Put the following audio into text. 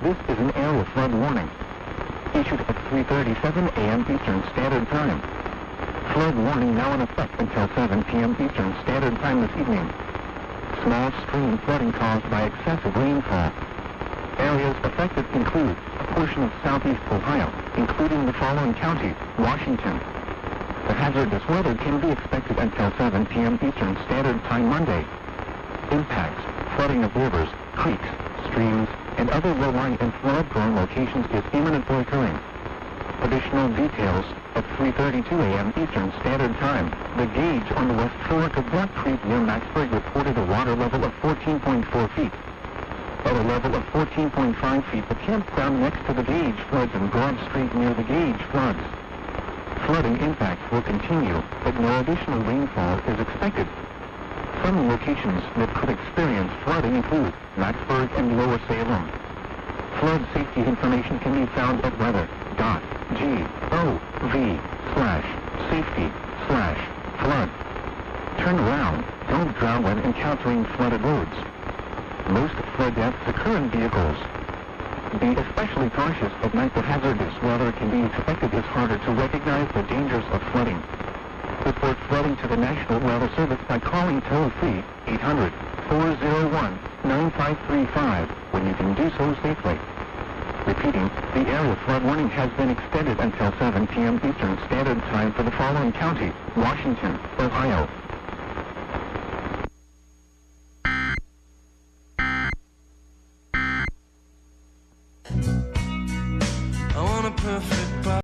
This is an area flood warning, issued at 3:37 a.m. Eastern Standard Time. Flood warning now in effect until 7 p.m. Eastern Standard Time this evening. Small stream flooding caused by excessive rainfall. Areas affected include a portion of southeast Ohio, including the following counties: Washington. The hazardous weather can be expected until 7 p.m. Eastern Standard Time Monday. Impacts: flooding of rivers, creeks, streams, and other low-lying and flood-prone locations is imminently occurring. Additional details at 3:32 a.m. Eastern Standard Time. The gauge on the west fork of Black Creek near Maxburg reported a water level of 14.4 feet. At a level of 14.5 feet, the campground next to the gauge floods and Broad Street near the gauge floods. Flooding impacts will continue, but no additional rainfall is expected. Some locations that could experience flooding include Maxburg and Lower Salem. Flood safety information can be found at weather.gov/safety/flood. Turn around. Don't drown when encountering flooded roads. Most flood deaths occur in vehicles. Be especially cautious at night. The hazardous weather can be expected. It's harder to recognize the dangers of flooding. Report flooding to the National Weather Service by calling toll-free 800-401-9535 when you can do so safely. Repeating, the area flood warning has been extended until 7 p.m. Eastern Standard Time for the following counties: Washington, Ohio,